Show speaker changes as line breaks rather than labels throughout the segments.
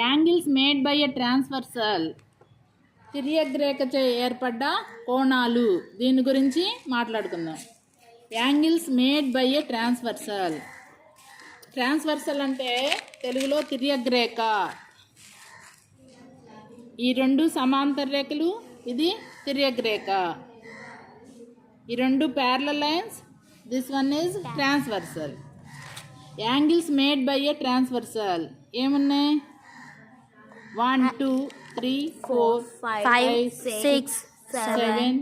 Angles made by a transversal, తిర్యగ్రేఖచే ఏర్పడ్డ కోణాలు, దీని గురించి మాట్లాడుకుందాం. Angles made by a transversal. Transversal అంటే తెలుగులో తిర్యగ్రేఖ. ఈ రెండు సమాంతర రేఖలు, ఇది తిర్యగ్రేఖ. ఈ రెండు parallel lines, this one is transversal. Angles made by a transversal ఏమున్నాయి? 1 2 3 4 5 6 7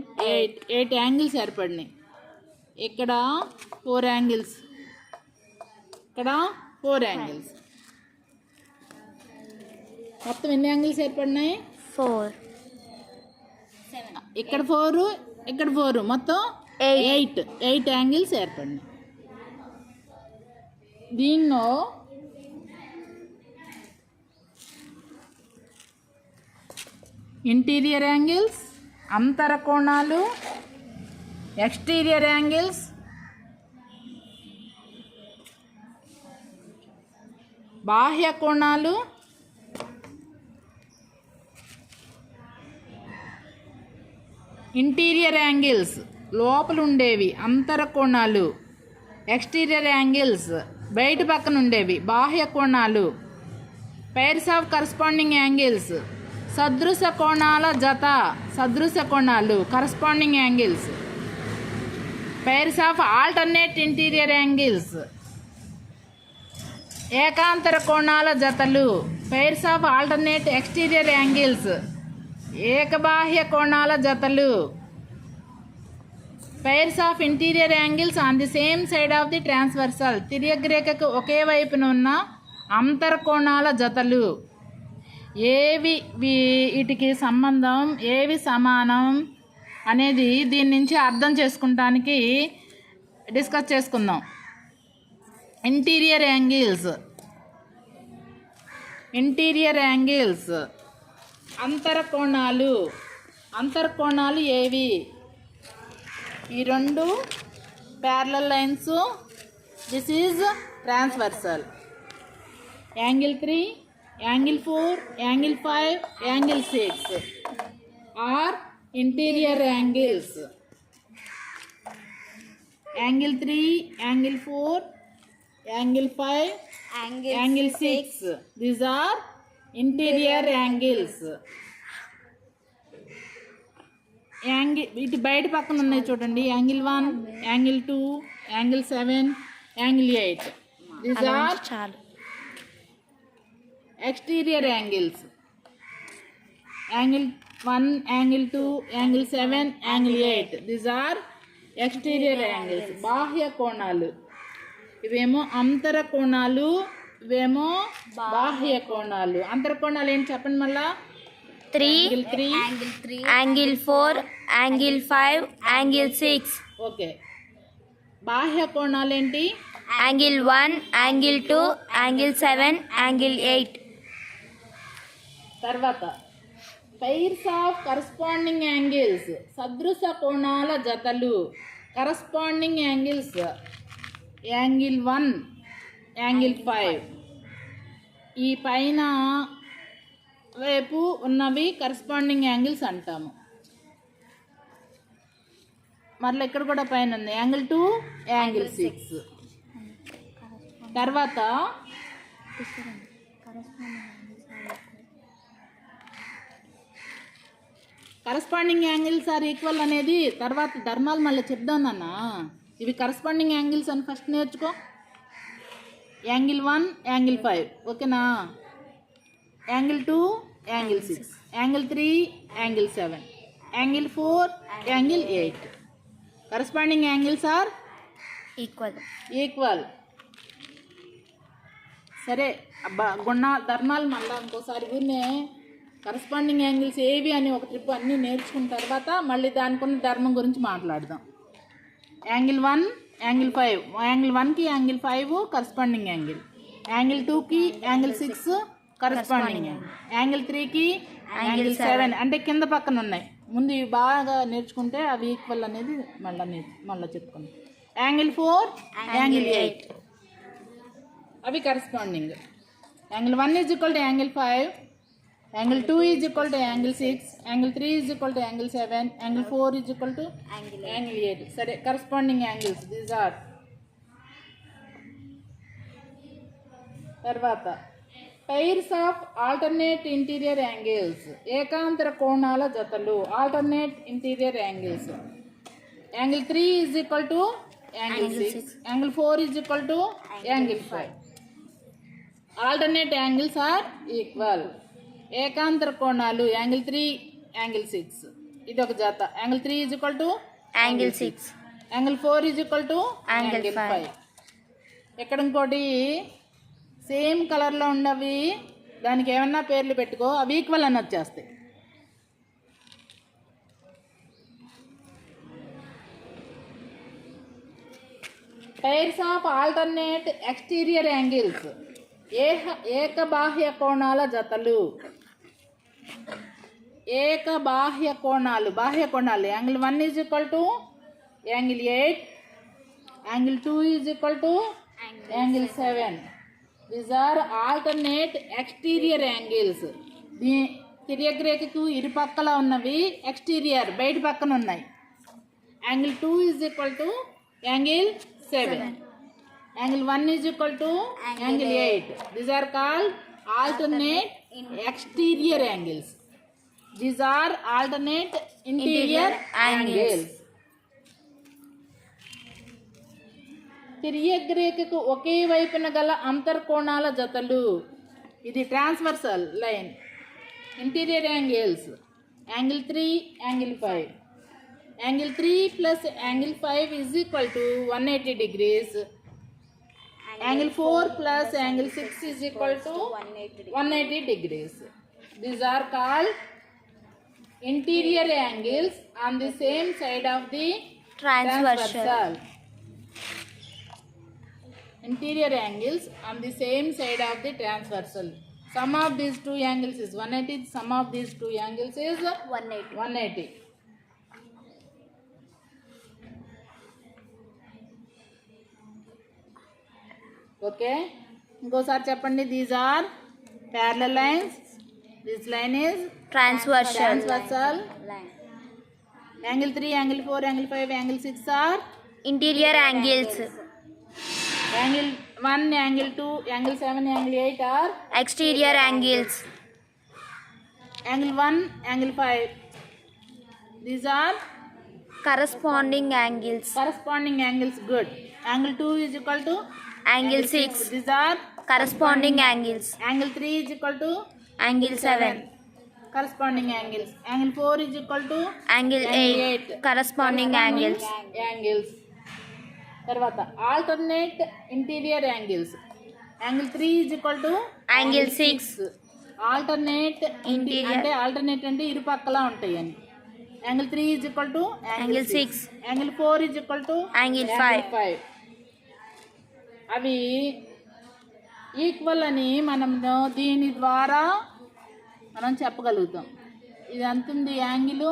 8 యాంగిల్స్ ఏర్పడినాయి. ఇక్కడ 4 యాంగిల్స్, ఇక్కడ 4 యాంగిల్స్. మొత్తం ఎన్ని యాంగిల్స్ ఏర్పడినాయి?
4.
ఇక్కడ 4, ఇక్కడ 4, మొత్తం 8 యాంగిల్స్ ఏర్పడినాయి. దీనిలో ఇంటీరియర్ యాంగిల్స్, అంతర కోణాలు, ఎక్స్టీరియర్ యాంగిల్స్, బాహ్య కోణాలు, ఇంటీరియర్ యాంగిల్స్ లోపల ఉండేవి అంతర కోణాలు, ఎక్స్టీరియర్ యాంగిల్స్ బయట పక్కన ఉండేవి బాహ్య కోణాలు, పైర్స్ ఆఫ్ కరస్పాండింగ్ యాంగిల్స్ సదృశ కోణాల జత, సదృశ కోణాలు corresponding angles, pairs of alternate interior angles ఏకాంతర కోణాల జతలు, pairs of alternate exterior angles ఏకబాహ్య కోణాల జతలు, pairs of interior angles on the same side of the transversal, తిర్యగ్రేఖకు ఒకే వైపున ఉన్న అంతర కోణాల జతలు. ఏవి వీటికి సంబంధం, ఏవి సమానం అనేది దీని నుంచి అర్థం చేసుకుంటానికి డిస్కస్ చేసుకుందాం. ఇంటీరియర్ యాంగిల్స్, ఇంటీరియర్ యాంగిల్స్ అంతర కోణాలు. అంతర కోణాలు ఏవి? ఈ రెండు parallel lines, this is transversal. Angle 3, angle 4, angle 5, angle 6 are interior angles. Angle 3, angle 4, angle 5, angle 6, these are interior angles. వీటి బయట పక్కన ఉన్నాయి చూడండి. Angle 1, angle 2, angle 7, angle 8, these are exterior angles. Angle 1, angle 2, angle 7, angle 8, these are exterior angles. బాహ్య కోణాలు ఇవేమో అంతర కోణాలు, ఇవేమో బాహ్య కోణాలు. అంతర కోణాలు ఏంటి చెప్పండి మళ్ళా?
3, angle 4, angle 5, angle 6.
ఓకే. బాహ్య కోణాలు ఏంటి?
angle 1, angle 2, angle 7, angle 8.
తర్వాత పైర్స్ ఆఫ్ కరస్పాండింగ్ యాంగిల్స్, సదృశ కోణాల జతలు. కరస్పాండింగ్ యాంగిల్స్ యాంగిల్ 1, యాంగిల్ 5, ఈ పైన వైపు ఉన్నవి కరస్పాండింగ్ యాంగిల్స్ అంటాము. మళ్ళీ ఇక్కడ కూడా పైన ఉంది యాంగిల్ 2, యాంగిల్ 6. తర్వాత కరస్పాండింగ్ యాంగిల్స్ ఆర్ ఈక్వల్ అనేది తర్వాత ధర్మాలు మళ్ళీ చెప్దాం నాన్న. ఇవి కరస్పాండింగ్ యాంగిల్స్ అని ఫస్ట్ నేర్చుకో. యాంగిల్ 1, యాంగిల్ 5, ఓకేనా? Angle 2, angle 6, angle 3, angle 7, angle 4, angle 8. Corresponding angles are equal. సరే అబ్బా ధర్మాలు మళ్ళీ ఇంకోసారి ఊరినే కరస్పాండింగ్ యాంగిల్స్ ఏవి అని ఒక ట్రిప్ అన్నీ నేర్చుకున్న తర్వాత మళ్ళీ దానికున్న ధర్మం గురించి మాట్లాడదాం. యాంగిల్ 1, యాంగిల్ 5, యాంగిల్ 1కి యాంగిల్ 5 కరస్పాండింగ్ యాంగిల్, యాంగిల్ 2కి యాంగిల్ 6 కరస్పాండింగ్ యాంగిల్, యాంగిల్ 3కి యాంగిల్ 7 అంటే కింద పక్కన ఉన్నాయి. ముందు ఇవి బాగా నేర్చుకుంటే అవి ఈక్వల్ అనేది మళ్ళీ చెప్పుకుందాం. యాంగిల్ 4, యాంగిల్ 8 అవి corresponding. Angle 1 is equal to angle 5. Angle 2 is equal to angle 6. Angle 3 is equal to angle 7. Angle 4 is equal to angle 8. సరే corresponding angles. These are. తర్వాత pairs of alternate interior angles. ఏకాంతర కోణాల జతలు. Alternate interior angles. Angle 3 is equal to angle 6. Angle 4 is equal to angle 5. Alternate angles are equal. ఏకాంతర కోణాలు angle 3 angle 6 ఇది ఒక జత. Angle 3 is equal to
angle 6.
Angle 4 is equal to
angle 5.
ఇక్కడ ఇంకోటి same కలర్లో ఉన్నవి దానికి ఏమన్నా పేర్లు పెట్టుకో, అవి ఈక్వల్ అని వచ్చేస్తాయి. Pairs of alternate exterior angles. ఏకబాహ్య కోణాల జతలు. ఏకబాహ్య కోణాలు, బాహ్య కోణాలు. Angle 1 is equal to angle 8. Angle 2 is equal to angle 7. These are alternate exterior angles. తిర్యగ్రేఖకు ఇరుపక్కల ఉన్నవి ఎక్స్టీరియర్, బయట పక్కన ఉన్నాయి. Angle 2 is equal to angle 7. Angle 1 is equal to angle 8. These are called alternate exterior angles. These are alternate interior angles. తిర్యగ్రేఖకు ఒకే వైపున గల అంతర్కోణాల జతలు. ఇది transversal line. Interior angles. Angle 3 angle 5. Angle 3 plus angle 5 is equal to 180 degrees. Angle 4 plus angle 6 is equal to 180 degrees. These are called interior angles on the same side of the transversal. Interior angles on the same side of the transversal. Sum of these two angles is 180. Sum of these two angles is 180. Okay, ఇంకోసారి చెప్పండి. These are parallel lines. This line is transversal. Angle 3 angle 4 angle 5 angle 6 are
interior angles.
Angle 1 angle 2 angle 7 angle 8 are
exterior angles.
Angle 1 angle 5 these are
corresponding angles.
Good. Angle 2 is equal to
angle 6.
These are
corresponding angles.
Angle 3 is equal to
angle 7.
Corresponding angles. Angle 4 is equal to
angle 8. Corresponding angles.
తర్వాత alternate interior angles. Angle 3 is equal to
angle 6.
Alternate interior అంటే alternate అంటే ఇరుపక్కలా ఉంటాయి అని. Angle 3 is equal to
angle 6.
Angle 4 is equal to
angle 5.
అవి equal అని మనం దీని ద్వారా మనం చెప్పగలుగుతాం. ఇది ఎంత ఉంది యాంగిల్?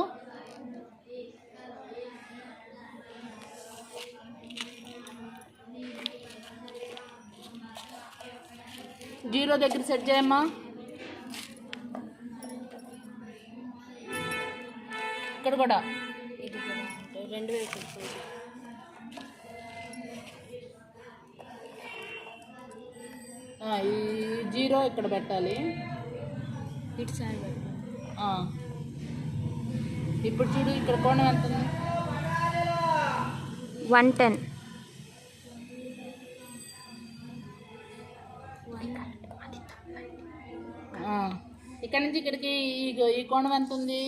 జీరో దగ్గర సెట్ చేయమ్మా. ఇక్కడ కూడా రెండు వైపు ఈ జీరో ఇక్కడ పెట్టాలి. ఇప్పుడు చూడు ఇక్కడ కోణం ఎంత ఉంది?
110.
ఇక్కడ నుంచి ఇక్కడికి ఈ కోణం ఎంత ఉంది?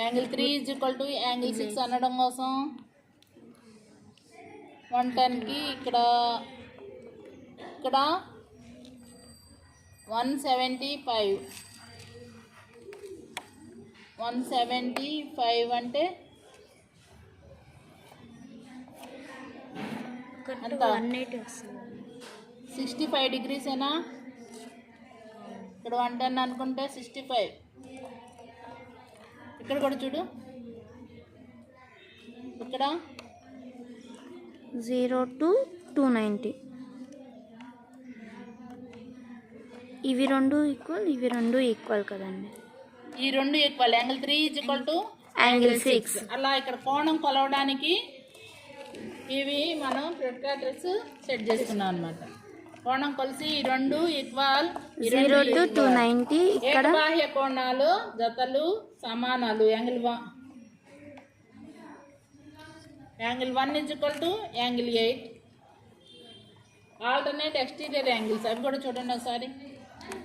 Angle 3 is equal to angle 6 అనడం కోసం 110కి ఇక్కడ 175 అంటే ఎంత? 65 degrees ఏనా? ఇక్కడ 110 అనుకుంటే 65. ఇక్కడ కూడా చూడు, ఇక్కడ
0 to 290. ఇవి రెండు ఈక్వల్ కదండి.
ఈ రెండు ఈక్వల్. Angle 3 =
angle 6.
అలా ఇక్కడ కోణం కొలవడానికి ఇవి మనం ప్రొట్రాక్టర్స్ సెట్ చేసుకున్నాం అనమాట. కోణం కొలిసి ఈ రెండు ఈక్వల్.
0 to 290. ఇక్కడ
బాహ్య కోణాలు జతలు సమానాలు. Angle 1 = angle 8. Alternate exterior angles అవి కూడా చూడండి ఒకసారి.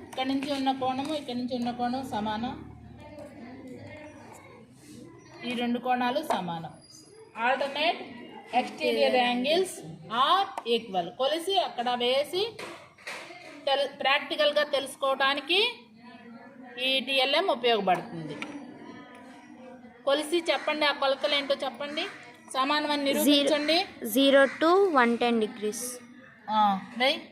ఇక్కడ నుంచి ఉన్న కోణము ఇక్కడ నుంచి ఉన్న కోణం సమానం. ఈ రెండు కోణాలు సమానం. Alternate exterior angles are equal. కొలిసి అక్కడ వేసి ప్రాక్టికల్గా తెలుసుకోవడానికి ఈ టిఎల్ఎం ఉపయోగపడుతుంది. కొలిసి చెప్పండి, ఆ కొలతలు ఏంటో చెప్పండి, సమానమని నిరూపించండి.
0 to 110 degrees.
రైట్.